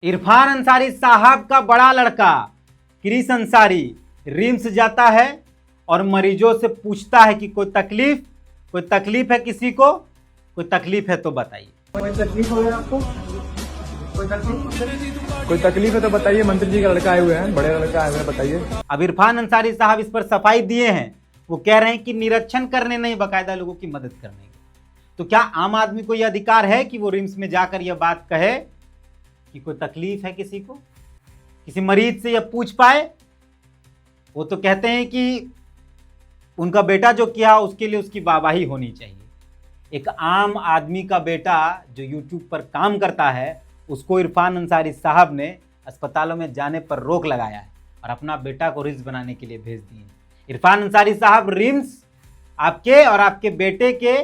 इरफान अंसारी साहब का बड़ा लड़का क्रिस अंसारी रिम्स जाता है और मरीजों से पूछता है कि कोई तकलीफ है किसी को, कोई तकलीफ है तो बताइए। कोई तकलीफ हो रहा है आपको? कोई तकलीफ है तो बताइए। मंत्री जी का लड़का आए हुए हैं, बड़े लड़का आए हुए हैं, बताइए। अब इरफान अंसारी साहब इस पर सफाई दिए हैं। वो कह रहे हैं कि निरीक्षण करने नहीं, बाकायदा लोगों की मदद करने की। तो क्या आम आदमी को यह अधिकार है कि वो रिम्स में जाकर यह बात कहे कि कोई तकलीफ है किसी को, किसी मरीज से यह पूछ पाए? वो तो कहते हैं कि उनका बेटा जो किया उसके लिए उसकी वाहवाही होनी चाहिए। एक आम आदमी का बेटा जो यूट्यूब पर काम करता है, उसको इरफान अंसारी साहब ने अस्पतालों में जाने पर रोक लगाया है और अपना बेटा को रिम्स बनाने के लिए भेज दिए। इरफान अंसारी साहब, रिम्स आपके और आपके बेटे के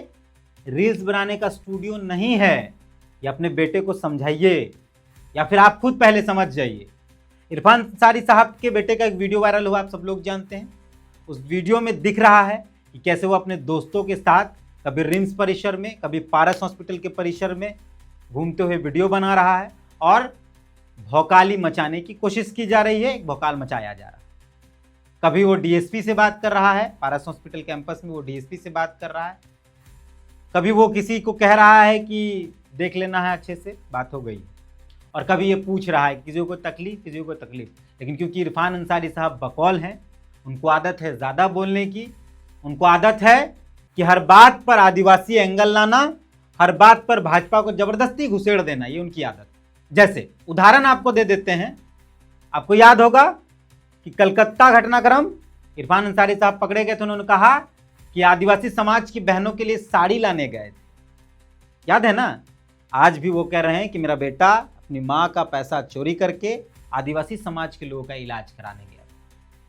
रील्स बनाने का स्टूडियो नहीं है। ये अपने बेटे को समझाइए या फिर आप खुद पहले समझ जाइए। इरफान अंसारी साहब के बेटे का एक वीडियो वायरल हुआ, आप सब लोग जानते हैं। उस वीडियो में दिख रहा है कि कैसे वो अपने दोस्तों के साथ कभी रिम्स परिसर में, कभी पारस हॉस्पिटल के परिसर में घूमते हुए वीडियो बना रहा है और भौकाली मचाने की कोशिश की जा रही है, एक भौकाल मचाया जा रहा है। कभी वो डीएसपी से बात कर रहा है, पारस हॉस्पिटल कैंपस में वो डीएसपी से बात कर रहा है। कभी वो किसी को कह रहा है कि देख लेना है अच्छे से, बात हो गई। और कभी ये पूछ रहा है किसी को तकलीफ, किसी को तकलीफ। लेकिन क्योंकि इरफान अंसारी साहब बकौल हैं, उनको आदत है ज़्यादा बोलने की, उनको आदत है कि हर बात पर आदिवासी एंगल लाना, हर बात पर भाजपा को जबरदस्ती घुसेड़ देना, ये उनकी आदत। जैसे उदाहरण आपको दे देते हैं। आपको याद होगा कि कलकत्ता घटनाक्रम, इरफान अंसारी साहब पकड़े गए थे, उन्होंने कहा कि आदिवासी समाज की बहनों के लिए साड़ी लाने गए थे, याद है ना? आज भी वो कह रहे हैं कि मेरा बेटा अपनी माँ का पैसा चोरी करके आदिवासी समाज के लोगों का इलाज कराने गया।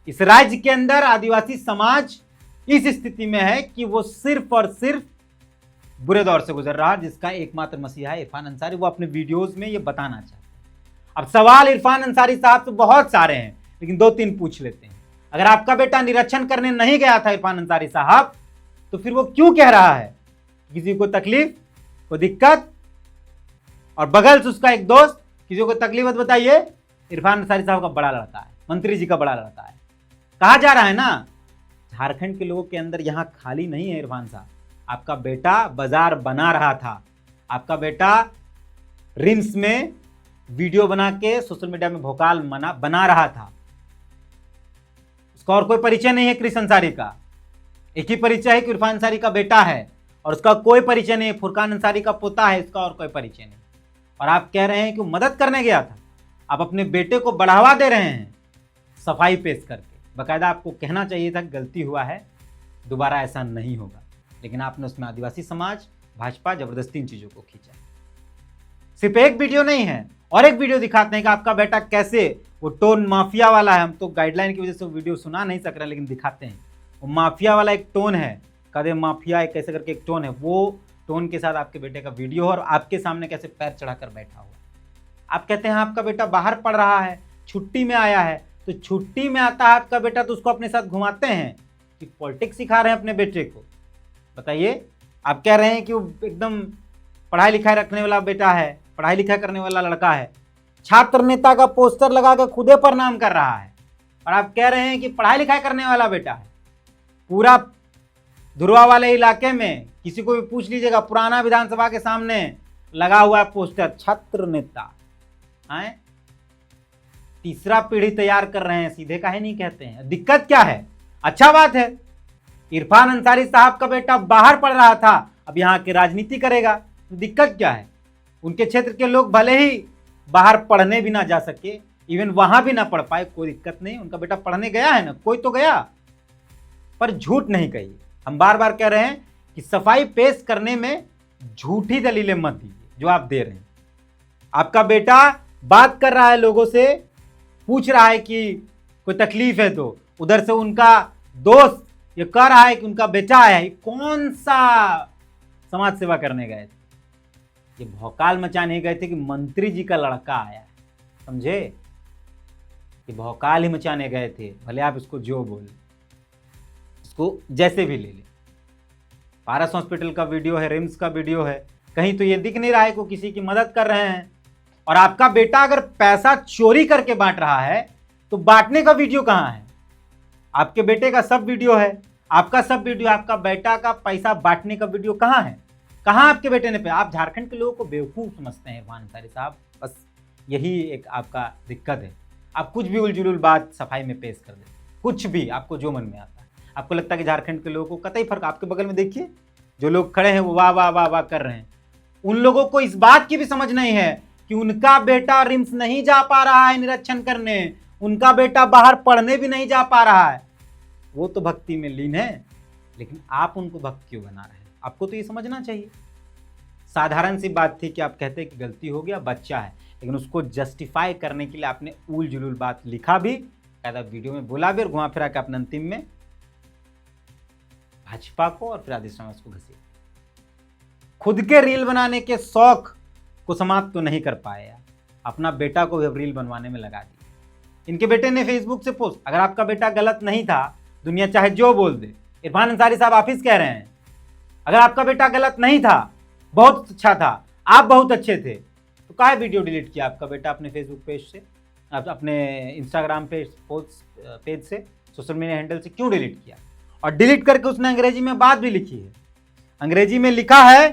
इस राज्य के अंदर आदिवासी समाज इस स्थिति में है कि वो सिर्फ और सिर्फ बुरे दौर से गुजर रहा है, जिसका एकमात्र मसीहा है इरफान अंसारी। वो अपने वीडियोस में ये बताना चाहते हैं। अब सवाल इरफान अंसारी साहब से बहुत सारे हैं, लेकिन 2-3 पूछ लेते हैं। अगर आपका बेटा निरीक्षण करने नहीं गया था इरफान अंसारी साहब, तो फिर वो क्यों कह रहा है किसी को तकलीफ, को दिक्कत, और बगल से उसका एक दोस्त किसी को तकलीफ बताइए? इरफान अंसारी साहब का बड़ा लड़का है, मंत्री जी का बड़ा लड़का है। कहा जा रहा है ना, झारखंड के लोगों के अंदर यहां खाली नहीं है। इरफान साहब, आपका बेटा बाजार बना रहा था, आपका बेटा रिम्स में वीडियो बना के सोशल मीडिया में भोकाल बना रहा था। उसका और कोई परिचय नहीं है क्रिस अंसारी का। एक ही परिचय है कि इरफान अंसारी का बेटा है, और उसका कोई परिचय नहीं है। फुरकान अंसारी का पोता है, इसका और कोई परिचय नहीं। और आप कह रहे हैं कि मदद करने गया था। आप अपने बेटे को बढ़ावा दे रहे हैं सफाई पेश करके। बाकायदा आपको कहना चाहिए था गलती हुआ है, दोबारा ऐसा नहीं होगा। लेकिन आपने उसमें आदिवासी समाज, भाजपा जबरदस्ती इन चीज़ों को खींचा। सिर्फ एक वीडियो नहीं है, और एक वीडियो दिखाते हैं कि आपका बेटा कैसे, वो टोन माफिया वाला है। हम तो गाइडलाइन की वजह से वो वीडियो सुना नहीं सक रहे, लेकिन दिखाते हैं। वो माफिया वाला एक टोन है, कदे माफिया एक कैसे करके एक टोन है, वो टोन के साथ आपके बेटे का वीडियो है और आपके सामने कैसे पैर चढ़ाकर बैठा हुआ। आप कहते हैं आपका बेटा बाहर पढ़ रहा है, छुट्टी में आया है। तो छुट्टी में आता है आपका बेटा, तो उसको अपने साथ घुमाते हैं कि पॉलिटिक्स सिखा रहे हैं अपने बेटे को? बताइए। आप कह रहे हैं कि वो एकदम पढ़ाई लिखाई रखने वाला बेटा है, पढ़ाई लिखाई करने वाला लड़का है। छात्र नेता का पोस्टर लगा कर खुदे प्रणाम कर रहा है, और आप कह रहे हैं कि पढ़ाई लिखाई करने वाला बेटा है। पूरा धुरवा वाले इलाके में किसी को भी पूछ लीजिएगा, पुराना विधानसभा के सामने लगा हुआ है पोस्टर, छात्र नेता है। तीसरा पीढ़ी तैयार कर रहे हैं, सीधे काहे नहीं कहते हैं? दिक्कत क्या है? अच्छा बात है, इरफान अंसारी साहब का बेटा बाहर पढ़ रहा था, अब यहाँ की राजनीति करेगा, तो दिक्कत क्या है? उनके क्षेत्र के लोग भले ही बाहर पढ़ने भी ना जा सके, इवन वहां भी ना पढ़ पाए, कोई दिक्कत नहीं। उनका बेटा पढ़ने गया है ना, कोई तो गया, पर झूठ नहीं कही। हम बार बार कह रहे हैं कि सफाई पेश करने में झूठी दलीलें मत दीजिए जो आप दे रहे हैं। आपका बेटा बात कर रहा है लोगों से, पूछ रहा है कि कोई तकलीफ है, तो उधर से उनका दोस्त ये कह रहा है कि उनका बेटा आया है। कौन सा समाज सेवा करने गए थे? ये भौकाल मचाने गए थे कि मंत्री जी का लड़का आया है, समझे? ये भौकाल ही मचाने गए थे। भले आप इसको जो बोले, इसको जैसे भी ले ले। पारस हॉस्पिटल का वीडियो है, रिम्स का वीडियो है, कहीं तो ये दिख नहीं रहा है कि किसी की मदद कर रहे हैं। और आपका बेटा अगर पैसा चोरी करके बांट रहा है तो बांटने का वीडियो कहां है? आपके बेटे का सब वीडियो है, आपका सब वीडियो, आपका बेटा का पैसा बांटने का वीडियो कहां है? कहां आपके बेटे ने? आप झारखंड के लोगों को बेवकूफ समझते हैं इरफान अंसारी साहब, बस यही एक आपका दिक्कत है। आप कुछ भी उलझुल बात सफाई में पेश कर देते, कुछ भी आपको जो मन में आता है। आपको लगता है कि झारखंड के लोगों को कतई फर्क, आपके बगल में देखिए जो लोग खड़े हैं वो वाह वाह वाह वाह कर रहे हैं, उन लोगों को इस बात की भी समझ नहीं है कि उनका बेटा रिम्स नहीं जा पा रहा है निरीक्षण करने, उनका बेटा बाहर पढ़ने भी नहीं जा पा रहा है। वो तो भक्ति में लीन है, लेकिन आप उनको भक्त क्यों बना रहे हैं? आपको तो ये समझना चाहिए। साधारण सी बात थी कि आप कहते कि गलती हो गया, बच्चा है, लेकिन उसको जस्टिफाई करने के लिए आपने उल जुलूल बात लिखा भी, कायदा वीडियो में बोला भी, और घुमा फिरा के अपने अंतिम में भाजपा को और फिर आदि समाज को घसीट। खुद के रील बनाने के शौक को समाप्त तो नहीं कर पाए, अपना बेटा को भी अब रील बनवाने में लगा दी। इनके बेटे ने फेसबुक से पोस्ट, अगर आपका बेटा गलत नहीं था, दुनिया चाहे जो बोल दे, इरफान अंसारी साहब आप ही कह रहे हैं, अगर आपका बेटा गलत नहीं था, बहुत अच्छा था, आप बहुत अच्छे थे, तो काहे वीडियो डिलीट किया आपका बेटा अपने फेसबुक पेज से, अपने इंस्टाग्राम पेज से, सोशल मीडिया हैंडल से क्यों डिलीट किया? और डिलीट करके उसने अंग्रेजी में बात भी लिखी है, अंग्रेजी में लिखा है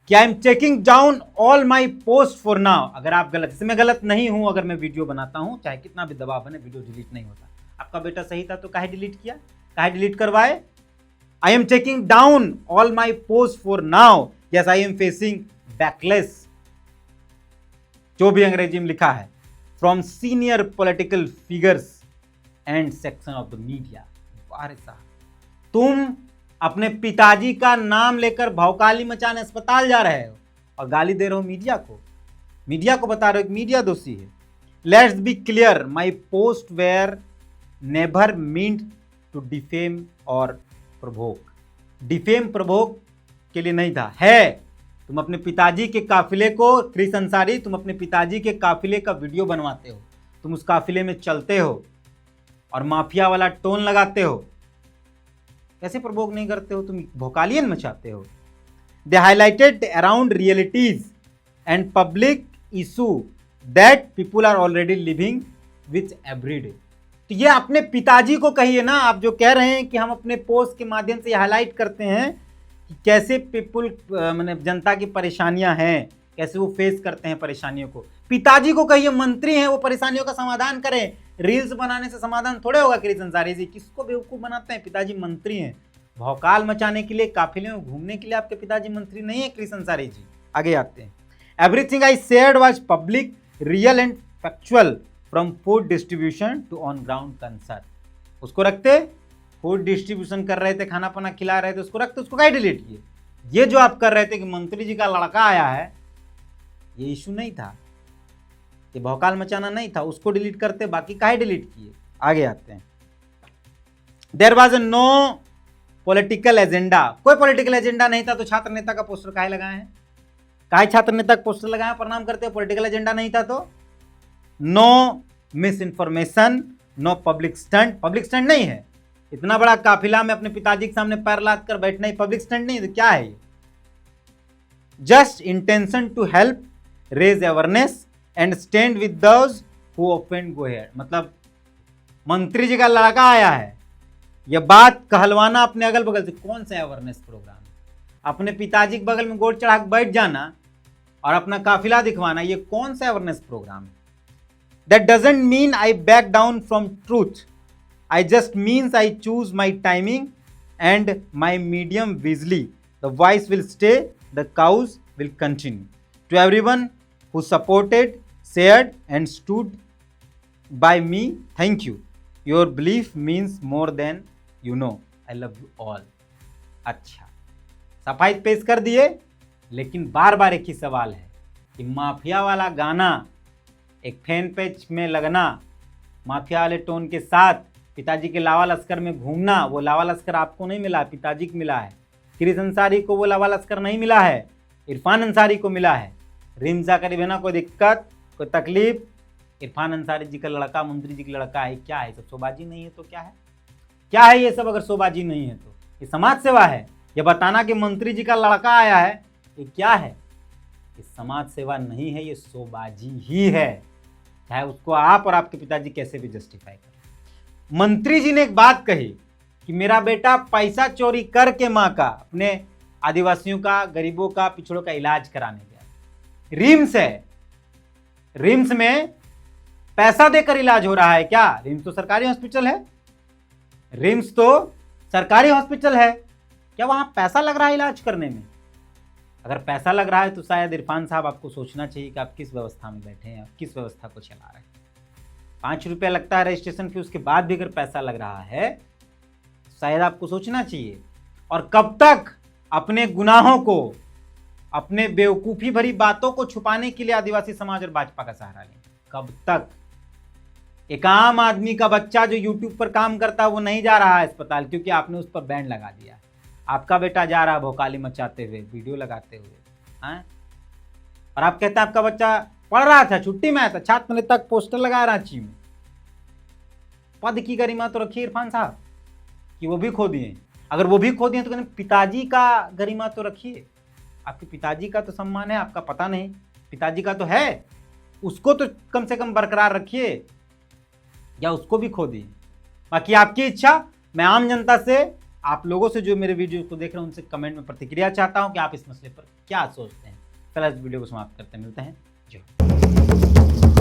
कि I am taking down all my post for now. अगर आप गलत, इसमें गलत नहीं हूं, अगर मैं वीडियो बनाता हूं चाहे कितना भी दबाव बने, वीडियो डिलीट नहीं होता। आपका बेटा सही था तो काहे डिलीट किया, काहे डिलीट करवाए? I am taking down all my post for now, yes I am facing backless, जो भी अंग्रेजी में लिखा है, from senior political figures and section of the media. तुम अपने पिताजी का नाम लेकर भौकाली मचाने अस्पताल जा रहे हो और गाली दे रहे हो मीडिया को, मीडिया को बता रहे हो कि मीडिया दोषी है। Let's be clear, my post were never meant to defame और प्रोवोक। डिफेम प्रोवोक के लिए नहीं था, है। तुम अपने पिताजी के काफिले को, क्रिस अंसारी, तुम अपने पिताजी के काफिले का वीडियो बनवाते हो, तुम उस काफिले में चलते हो और माफिया वाला टोन लगाते हो। कैसे प्रोवोक नहीं करते हो? तुम भोकालियन मचाते हो। They highlighted around realities and public issue that people are already living with every day. तो ये अपने पिताजी को कहिए ना, आप जो कह रहे हैं कि हम अपने पोस्ट के माध्यम से हाईलाइट करते हैं कि कैसे पीपुल, मैंने जनता की परेशानियां हैं, कैसे वो फेस करते हैं परेशानियों को। पिताजी को कहिए, मंत्री हैं, वो परेशानियों का समाधान करें। रील्स बनाने से समाधान थोड़े होगा। क्रिस अंसारी जी किसको बेवकूफ बनाते हैं? पिताजी मंत्री हैं, भौकाल मचाने के लिए, काफिले में घूमने के लिए आपके पिताजी मंत्री नहीं है क्रिस अंसारी जी। आगे आते हैं। Everything I shared was public, real and factual, from food distribution to on ground concern. उसको रखते, फूड डिस्ट्रीब्यूशन कर रहे थे, खाना पाना खिला रहे थे, उसको रखते, उसको काहे डिलीट किए? ये जो आप कर रहे थे कि मंत्री जी का लड़का आया है, ये इशू नहीं था, ये भौकाल मचाना नहीं था, उसको डिलीट करते, बाकी काहे डिलीट किए? आगे आते हैं। There was no political agenda, कोई पॉलिटिकल एजेंडा नहीं था, तो छात्र नेता का पोस्टर काहे लगाए हैं? काहे छात्र नेता का पोस्टर लगाए, प्रणाम करते हो? पॉलिटिकल एजेंडा नहीं था तो। No misinformation, no public stunt, public stunt नहीं है। इतना बड़ा काफिला में अपने पिताजी के सामने पैर लाद कर बैठना ही पब्लिक स्टंट नहीं है तो क्या है ये? Just intention to help raise awareness and stand with those who offend go ahead. मतलब मंत्री जी का लड़का आया है, यह बात कहलवाना अपने अगल बगल से। कौन सा अवेयरनेस प्रोग्राम? अपने पिताजी के बगल में गोड़ चढ़ा के बैठ जाना और अपना काफिला दिखवाना, ये कौन सा अवेयरनेस प्रोग्राम है? That doesn't mean I back down from truth, I just means I choose my timing and my medium wisely. The voice will stay, the cause will continue. To everyone who supported, shared and stood by me, thank you. Your belief means more than you know. I love you all. अच्छा, सफाई पेश कर दिए, लेकिन बार बार एक ही सवाल है कि माफिया वाला गाना एक फैन पेज में लगना, माफिया वाले टोन के साथ पिताजी के लावा लश्कर में घूमना, वो लावा लश्कर आपको नहीं मिला, पिताजी को मिला है। क्रिस अंसारी को वो लावा लश्कर नहीं मिला है, इरफान अंसारी को मिला है। रिम्स जाकर बिना कोई दिक्कत, कोई तकलीफ, इरफान अंसारी जी का लड़का मंत्री जी का लड़का है। क्या है सब? शोबाजी नहीं है तो क्या है? क्या है ये सब? अगर शोबाजी नहीं है तो ये समाज सेवा है। ये बताना कि मंत्री जी का लड़का आया है, ये क्या है? ये समाज सेवा नहीं है, ये शोबाजी ही है, चाहे उसको आप और आपके पिताजी कैसे भी जस्टिफाई करें। मंत्री जी ने एक बात कही कि मेरा बेटा पैसा चोरी करके माँ का, अपने आदिवासियों का, गरीबों का, पिछड़ों का इलाज कराने गया। रिम्स है, रिम्स में पैसा देकर इलाज हो रहा है क्या? रिम्स तो सरकारी हॉस्पिटल है, रिम्स तो सरकारी हॉस्पिटल है, क्या वहां पैसा लग रहा है इलाज करने में? अगर पैसा लग रहा है तो शायद इरफान साहब आपको सोचना चाहिए कि आप किस व्यवस्था में बैठे हैं, आप किस व्यवस्था को चला रहे हैं। 5 रुपया लगता है रजिस्ट्रेशन फी, उसके बाद भी अगर पैसा लग रहा है शायद आपको सोचना चाहिए। और कब तक अपने गुनाहों को, अपने बेवकूफ़ी भरी बातों को छुपाने के लिए आदिवासी समाज और भाजपा का सहारा लें? कब तक? एक आम आदमी का बच्चा जो यूट्यूब पर काम करता है वो नहीं जा रहा है अस्पताल, क्योंकि आपने उस पर बैन लगा दिया है। आपका बेटा जा रहा है भोकाली मचाते हुए, वीडियो लगाते हुए, हैं? और आप कहते हैं आपका बच्चा पढ़ रहा था, छुट्टी में आया था, छात्र नेता तक पोस्टर लगाया रांची में। पद की गरिमा तो रखिए इरफान साहब, कि वो भी खो दिए। अगर वो भी खो दिए तो कहते पिताजी का गरिमा तो रखिए। आपके पिताजी का तो सम्मान है, आपका पता नहीं, पिताजी का तो है, उसको तो कम से कम बरकरार रखिए, या उसको भी खो दिए। बाकी आपकी इच्छा। मैं आम जनता से, आप लोगों से जो मेरे वीडियो को देख रहे हैं, उनसे कमेंट में प्रतिक्रिया चाहता हूं कि आप इस मसले पर क्या सोचते हैं। चलो इस वीडियो को समाप्त करते हैं, मिलते हैं। जी।